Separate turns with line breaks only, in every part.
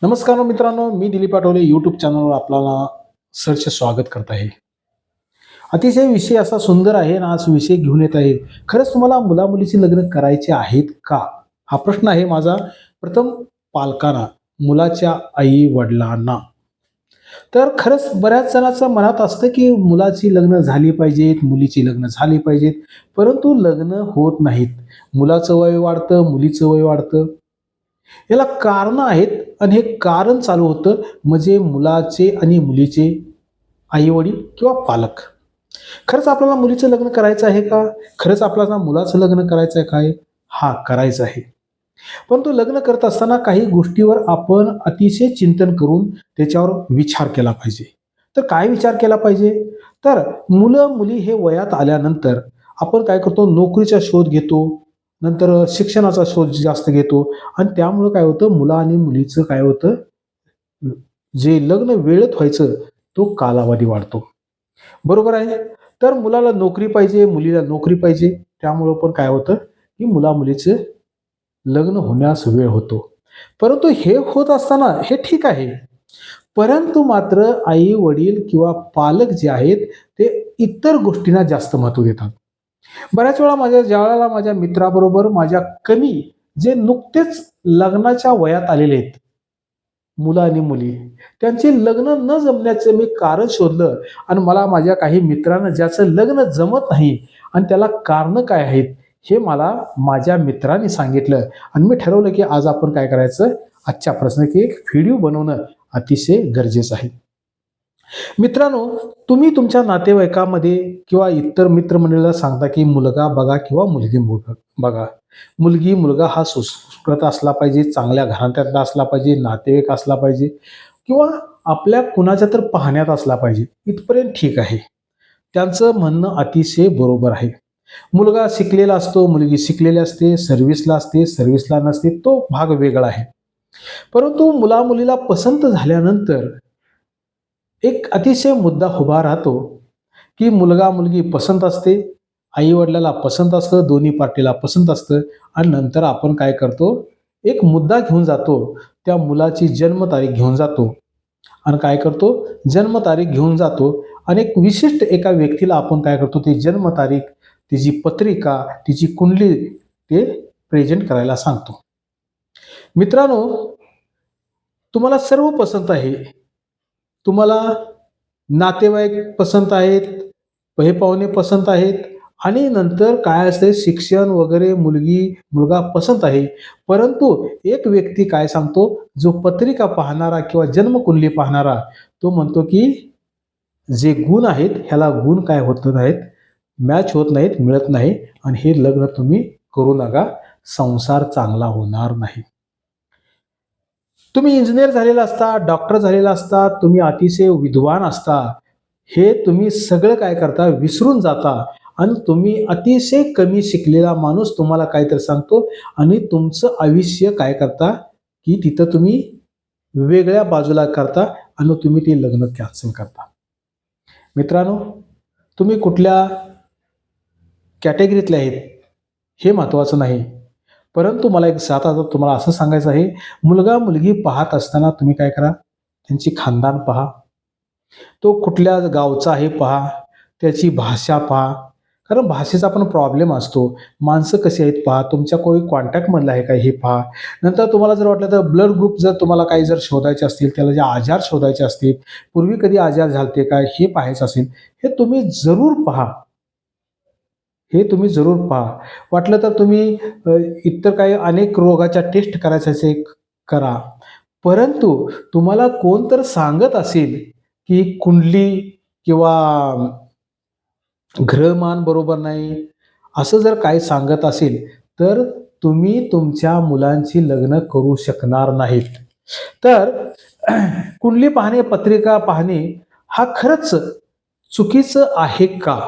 नमस्कार मित्रांनो, मी दिलीप आठवले यूट्यूब चॅनलवर आपल्याला सरचे स्वागत करत आहे. अतिशय विषय असा सुंदर आहे ना, आज विषय घेऊन येत आहे. खरंच तुम्हाला मुला-मुलीची लग्न करायचे आहेत का? हा प्रश्न आहे माझा प्रथम पालकांना, मुलाच्या आई-वडिलांना. तर खरंच बऱ्याच जणांचं मनात असतं, की मुलाची लग्न झाली पाहिजेत, मुलीची लग्न झाली पाहिजेत, परंतु लग्न होत नाहीत. मुलाचं वय वाढतं, मुलीचं वय वाढतं. याला कारणं आहेत आणि हे कारण चालू होतं म्हणजे मुलाचे आणि मुलीचे आई-वडील किंवा पालक. खरंच आपल्याला मुलीचं लग्न करायचं आहे का? खरंच आपल्याला मुलाचं लग्न करायचं आहे काय? हां, करायचं आहे. परंतु लग्न करत असताना काही गोष्टीवर आपण अतिशय चिंतन करून त्याच्यावर विचार केला पाहिजे. तर काय विचार केला पाहिजे? तर मुलं-मुली हे वयात आल्यानंतर आपण काय करतो, नोकरीचा शोध घेतो, नंतर शिक्षणाचा शोध जास्त घेतो आणि त्यामुळं काय होतं, मुलं आणि मुलीचं काय होतं, जे लग्न वेळेत व्हायचं, तो कालावधी वाढतो. बरोबर आहे? तर मुलाला नोकरी पाहिजे, मुलीला नोकरी पाहिजे. त्यामुळं पण काय होतं, की मुला-मुलीचं लग्न होण्यास वेळ होतो. परंतु हे होत असताना हे ठीक आहे. परंतु मात्र आई-वडील किंवा पालक जे आहेत, ते इतर गोष्टींना जास्त महत्त्व देतात. बऱ्याच वेळा ज्यावेळेला माझ्या मित्राबरोबर माझ्या कमी जे नुकतेच लग्नाच्या वयात आलेले आहेत, मुलं आणि मुली, त्यांचे लग्न न जमण्याचं मी कारण शोधलं आणि मला माझ्या काही मित्रांना ज्याचं लग्न जमत नाही आणि त्याला कारणं काय आहेत, हे मला माझ्या मित्रांनी सांगितलं आणि मी ठरवलं, की आज आपण काय करायचं, आजच्या प्रश्नाची एक व्हिडिओ बनवणं अतिशय गरजेचं आहे. मित्रांनो, तुम्ही तुमच्या नातेवाईकामध्ये किंवा इतर मित्रमंडळीला सांगता, की मुलगा बघा किंवा मुलगी बघा. मुलगी, मुलगा हा सुसंस्कृत असला पाहिजे, चांगल्या घराण्यातला असला पाहिजे, नातेवाईक असला पाहिजे किंवा आपल्या कुणाच्या तर पाहण्यात असला पाहिजे. इथपर्यंत ठीक आहे. त्यांचं म्हणणं अतिशय बरोबर आहे. मुलगा शिकलेला असतो, मुलगी शिकलेली असते, सर्व्हिसला असते, सर्व्हिसला नसते, तो भाग वेगळा आहे. परंतु मुला-मुलीला पसंत झाल्यानंतर एक अतिशय मुद्दा उभा राहतो, की मुलगा-मुलगी पसंत असते, आई-वडिलाला पसंत असतं, दोन्ही पार्टीला पसंत असतं आणि नंतर आपण काय करतो, एक मुद्दा घेऊन जातो, त्या मुलाची जन्मतारीख घेऊन जातो आणि काय करतो, जन्मतारीख घेऊन जातो आणि एक विशिष्ट एका व्यक्तीला आपण काय करतो, ती जन्मतारीख, तिची पत्रिका, तिची कुंडली ते प्रेझेंट करायला सांगतो. मित्रांनो, तुम्हाला सर्व पसंत आहे. तुम्हाला नातेवाईक पसंत आहेत, हे पाहुणे पसंत आहेत आणि नंतर काय असते शिक्षण वगैरे मुलगा पसंत आहे. परंतु एक व्यक्ती काय सांगतो, जो पत्रिका पाहणारा किंवा जन्मकुंडली पाहणारा, तो म्हणतो की जे गुण आहेत, ह्याला गुण काय होत नाहीत, मॅच होत नाहीत, मिळत नाही आणि हे लग्न तुम्ही करू नका, संसार चांगला होणार नाही. तुम्ही इंजिनिअर झालेला असता, डॉक्टर झालेला असता, तुम्ही अतिशय विद्वान असता. हे तुम्ही सगळं काय करता विसरून जाता आणि तुम्ही अतिशय कमी शिकलेला माणूस तुम्हाला काहीतरी सांगतो आणि तुमचं आयुष्य काय करता, की तिथं तुम्ही वेगळ्या बाजूला करता आणि तुम्ही ते लग्न कॅन्सल करता. मित्रांनो, तुम्ही कुठल्या कॅटेगरीतले आहेत हे महत्त्वाचं नाही. परंतु मला एक साथ आता तुम्हाला असं सांगायचं आहे, मुलगा-मुलगी पाहत असताना तुम्ही काय करा, त्यांची खानदान पहा. तो कुठल्या गावचा आहे पहा, त्याची भाषा पहा. कारण भाषेचा पण प्रॉब्लेम असतो. माणसं कशी आहेत पहा, तुमच्या कोणी कॉन्टॅक्टमधलं आहे का हे पहा. नंतर तुम्हाला जर वाटलं तर ब्लड ग्रुप जर तुम्हाला काही जर शोधायचे असतील, त्याला जे आजार शोधायचे असतील, पूर्वी कधी आजार झालते काय हे पाहायचं असेल, हे तुम्ही जरूर पहा. हे तुम्ही जरूर पहा. वाटलं तर तुम्ही इतर काही अनेक रोगाच्या टेस्ट करायचे असेल करा. परंतु तुम्हाला कोण तर सांगत असेल, की कुंडली किंवा ग्रहमान बरोबर नाही, असं जर काही सांगत असेल, तर तुम्ही तुमच्या मुलांची लग्न करू शकणार नाहीत. तर कुंडली पाहणे, पत्रिका पाहणे हा खरंच चुकीचं आहे का?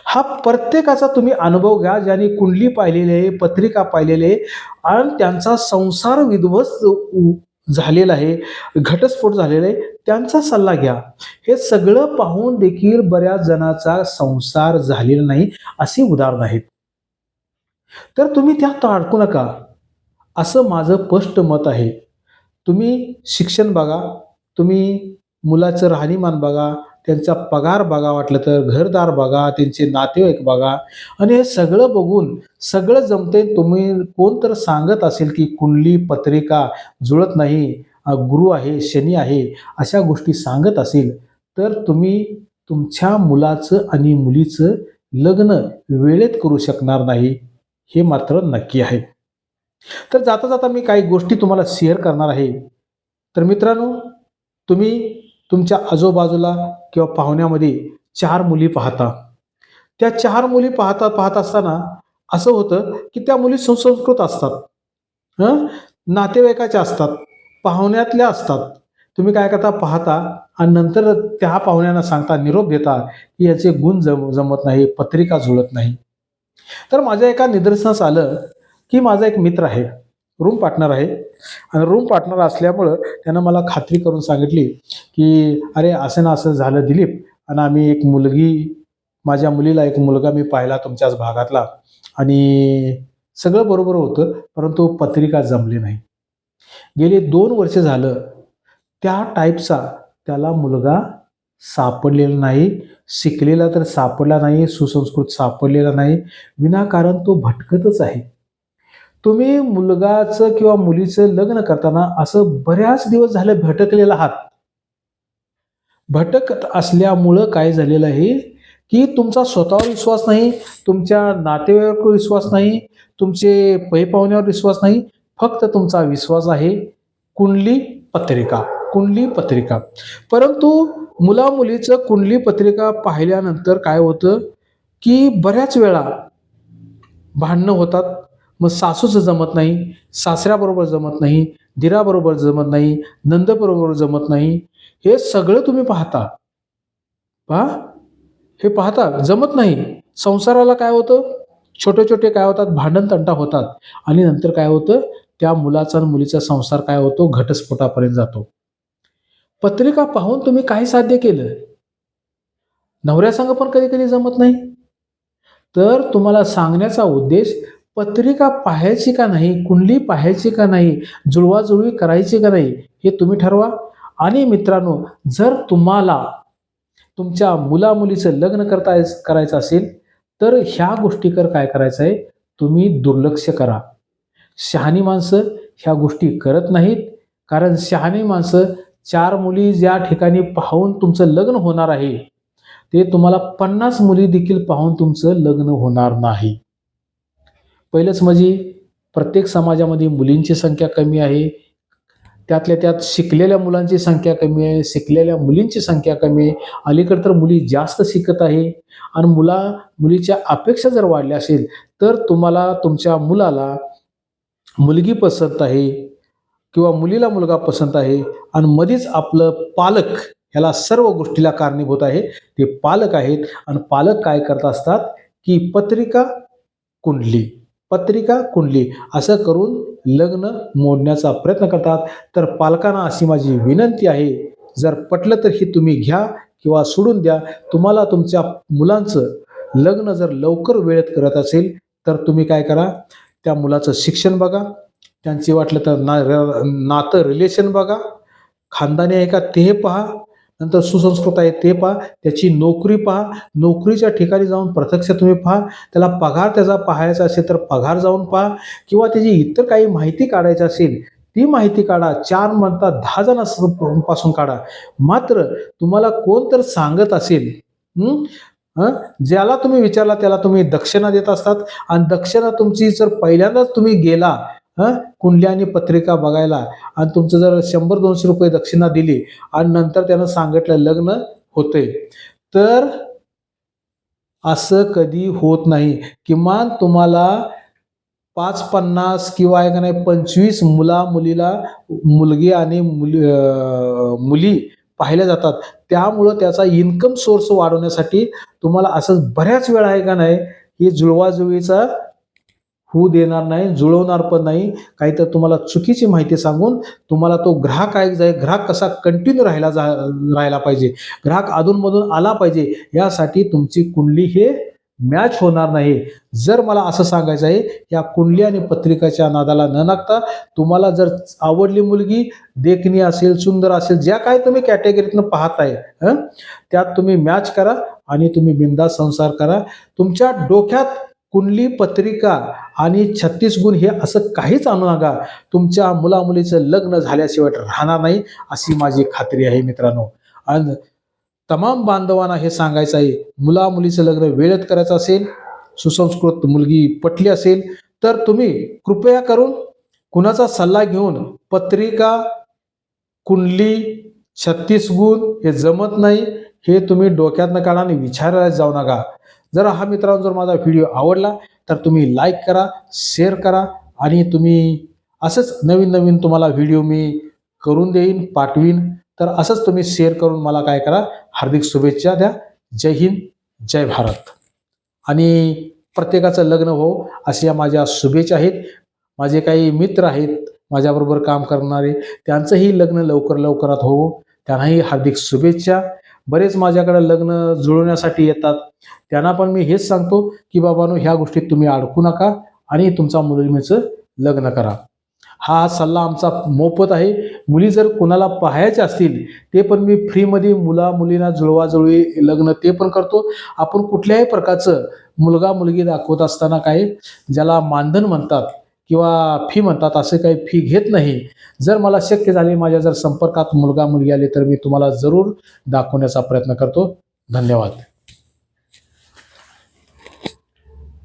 हा प्रत्येकाचा तुम्ही अनुभव घ्या, ज्यांनी कुंडली पाहिलेली आहे, पत्रिका पाहिलेली आहे आणि त्यांचा संसार विध्वस्त झालेला आहे, घटस्फोट झालेला आहे, त्यांचा सल्ला घ्या. हे सगळं पाहून देखील बऱ्याच जणांचा संसार झालेला नाही, अशी उदाहरणं आहेत. तर तुम्ही त्यात अडकू नका, असं माझं स्पष्ट मत आहे. तुम्ही शिक्षण बघा, तुम्ही मुलाचं राहणीमान बघा, त्यांचा पगार बघा, वाटलं तर घरदार बघा, त्यांचे नातेवाईक बघा आणि हे सगळं बघून सगळं जमतंय. तुम्ही कोण तर सांगत असेल की कुंडली पत्रिका जुळत नाही, गुरु आहे, शनी आहे, अशा गोष्टी सांगत असेल, तर तुम्ही तुमच्या मुलाचं आणि मुलीचं लग्न वेळेत करू शकणार नाही, हे मात्र नक्की आहे. तर जाता जाता मी काही गोष्टी तुम्हाला शेअर करणार आहे. तर मित्रांनो, तुम्ही तुमच्या आजूबाजूला किंवा पाहुण्यामध्ये 4 मुली पाहता. त्या 4 मुली पाहत असताना असं होतं, की त्या मुली सुसंस्कृत असतात. हं, नातेवाईकाच्या असतात, पाहुण्यातल्या असतात. तुम्ही काय करता पाहता आणि नंतर त्या पाहुण्यांना सांगता, निरोप देता, की याचे गुण जमत नाही, पत्रिका जुळत नाही. तर माझ्या एका निदर्शनास आलं, की माझा एक मित्र आहे, रूम पार्टनर आहे आणि रूम पार्टनर असल्यामुळं त्यानं मला खात्री करून सांगितली, की "अरे, असं ना असं झालं दिलीप आणि आम्ही एक मुलगी माझ्या मुलीला एक मुलगा मी पाहिला तुमच्याच भागातला आणि सगळं बरोबर होतं, परंतु पत्रिका जमली नाही." गेली 2 वर्ष झालं त्या टाईपचा त्याला मुलगा सापडलेला नाही. शिकलेला तर सापडला नाही, सुसंस्कृत सापडलेला नाही. विनाकारण तो भटकतच आहे. तुम्ही मुलगाचं किंवा मुलीचं लग्न करताना असं बऱ्याच दिवस झाले भटकलेला आहात. भटकत असल्यामुळं काय झालेलं आहे, की तुमचा स्वतःवर विश्वास नाही, तुमच्या नातेवाईकावर विश्वास नाही, तुमचे पै-पाहुण्यावर विश्वास नाही. फक्त तुमचा विश्वास आहे कुंडली पत्रिका, कुंडली पत्रिका. परंतु मुला-मुलीचं कुंडली पत्रिका पाहिल्यानंतर काय होतं, की बऱ्याच वेळा भांडणं होतात. मग सासूचं जमत नाही, सासऱ्याबरोबर जमत नाही, दिराबरोबर जमत नाही, नणंदबरोबर जमत नाही. हे सगळं तुम्ही पाहता. पहा, हे पाहता जमत नाही. संसाराला काय होतं, छोटे-छोटे काय होतात, भांडण-तंटा होतात आणि नंतर काय होतं, त्या मुलाचा आणि मुलीचा संसार काय होतो, घटस्फोटापर्यंत जातो. पत्रिका पाहून तुम्ही काय साध्य केलं? नवऱ्यासंग पण कधी-कधी जमत नाही. तर तुम्हाला सांगण्याचा उद्देश पत्रिका पाहायची का नाही, कुंडली पाहायची का नाही, जुळवाजुळवी करायची का नाही, हे तुम्ही ठरवा. आणि मित्रांनो, जर तुम्हाला तुमच्या मुला-मुलीचं लग्न करायचं असेल, तर ह्या गोष्टीकडे काय करायचं आहे, तुम्ही दुर्लक्ष करा. शहाणी माणसं ह्या गोष्टी करत नाहीत. कारण शहाणी माणसं 4 मुली ज्या ठिकाणी पाहून तुमचं लग्न होणार आहे, ते तुम्हाला 50 मुली देखील पाहून तुमचं लग्न होणार नाही. पहिलंच म्हणजे प्रत्येक समाजामध्ये मुलींची संख्या कमी आहे. त्यातल्या त्यात शिकलेल्या मुलांची संख्या कमी आहे, शिकलेल्या मुलींची संख्या कमी आहे. अलीकडे तर मुली जास्त शिकत आहे आणि मुलीच्या अपेक्षा जर वाढल्या असेल, तर तुम्हाला तुमच्या मुलाला मुलगी पसंत आहे किंवा मुलीला मुलगा पसंत आहे आणि मध्येच आपलं पालक ह्याला सर्व गोष्टीला कारणीभूत आहे. ते पालक आहेत आणि पालक काय करत असतात, की पत्रिका, कुंडली, पत्रिका, कुंडली असं करून लग्न मोडण्याचा प्रयत्न करतात. तर पालकांना अशी माझी विनंती आहे, जर पटलं तर हे तुम्ही घ्या किंवा सोडून द्या. तुम्हाला तुमच्या मुलांचं लग्न जर लवकर वेळेत करत असेल, तर तुम्ही काय करा, त्या मुलाचं शिक्षण बघा, त्यांची वाटलं तर नातं रिलेशन बघा, खानदानी आहे का ते पहा, नंतर सुसंस्कृत आहे ते पहा, त्याची नोकरी पहा, नोकरीच्या ठिकाणी जाऊन प्रत्यक्ष तुम्ही पहा, त्याला पगार त्याचा पाहायचा असेल तर पगार जाऊन पहा किंवा त्याची इतर काही माहिती काढायची असेल ती माहिती काढा. 4 म्हणता 10 जणांपासून काढा. मात्र तुम्हाला कोण तर सांगत असेल, ज्याला तुम्ही विचारला त्याला तुम्ही दक्षिणा देत असतात आणि दक्षिणा तुमची जर पहिल्यांदाच तुम्ही गेला कुंडली आणि पत्रिका बघायला आणि तुमचं जर 100-200 रुपये दक्षिणा दिली आणि नंतर त्यानं सांगितलं लग्न होते, तर असं कधी होत नाही. किमान तुम्हाला 5-50 किंवा आहे का नाही 25 मुलीला मुलगी आणि मुली पाहिल्या जातात. त्यामुळं त्याचा इन्कम सोर्स वाढवण्यासाठी तुम्हाला असं बऱ्याच वेळा आहे का नाही, ही जुळवाजुळवीचा होऊ देणार नाही, जुळवणार पण नाही. काहीतरी तुम्हाला चुकीची माहिती सांगून तुम्हाला तो ग्राहक ग्राहक कसा कंटिन्यू राहायला पाहिजे, ग्राहक अधूनमधून आला पाहिजे, यासाठी तुमची कुंडली हे मॅच होणार नाही. जर मला असं सांगायचं आहे, या कुंडली आणि पत्रिकाच्या नादाला न लागता तुम्हाला जर आवडली मुलगी, देखणी असेल, सुंदर असेल, ज्या काही तुम्ही कॅटेगरीतनं पाहताय त्यात तुम्ही मॅच करा आणि तुम्ही बिनधास्त संसार करा. तुमच्या डोक्यात कुंडली, पत्रिका आणि 36 गुण हे असं काहीच आणू नका. तुमच्या मुलामुलीचं लग्न झाल्याशिवाय राहणार नाही, अशी माझी खात्री आहे मित्रांनो. आणि तमाम बांधवांना हे सांगायचं आहे, मुलामुलीचं लग्न वेळेत करायचं असेल, सुसंस्कृत मुलगी पटली असेल, तर तुम्ही कृपया करून कुणाचा सल्ला घेऊन पत्रिका, कुंडली, 36 गुण हे जमत नाही, हे तुम्ही डोक्यातनं काढा आणि विचारायला जाऊ नका. जर हा मित्रांनो जर माझा व्हिडिओ आवडला तर तुम्ही लाईक करा, शेअर करा आणि तुम्ही असंच नवीन नवीन तुम्हाला व्हिडिओ मी करून देईन, पाठवीन. तर असंच तुम्ही शेअर करून मला काय करा, हार्दिक शुभेच्छा द्या. जय हिंद, जय भारत. आणि प्रत्येकाचं लग्न हो अशा माझ्या शुभेच्छा आहेत. माझे काही मित्र आहेत माझ्याबरोबर काम करणारे, त्यांचंही लग्न लवकर लवकरात हो, त्यांनाही हार्दिक शुभेच्छा. बरेच माझ्याकडे लग्न जुळवण्यासाठी येतात, त्यांना पण मी हेच सांगतो की बाबांनो, ह्या गोष्टीत तुम्ही अडकू नका आणि तुमच्या मुलीचं लग्न करा. हा सल्ला आमचा मोफत आहे. मुली जर कोणाला पाहायच्या असतील ते पण मी फ्रीमध्ये मुलींना जुळवाजुळवी लग्न ते पण करतो. आपण कुठल्याही प्रकारचं मुलगा मुलगी दाखवत असताना काय, ज्याला मानधन म्हणतात किंवा फी म्हणतात, असं काही फी घेत नाही. जर मला शक्य झाले, माझ्या जर संपर्कात मुलगा मुलगी आले तर मी तुम्हाला जरूर दाखवण्याचा प्रयत्न करतो. धन्यवाद.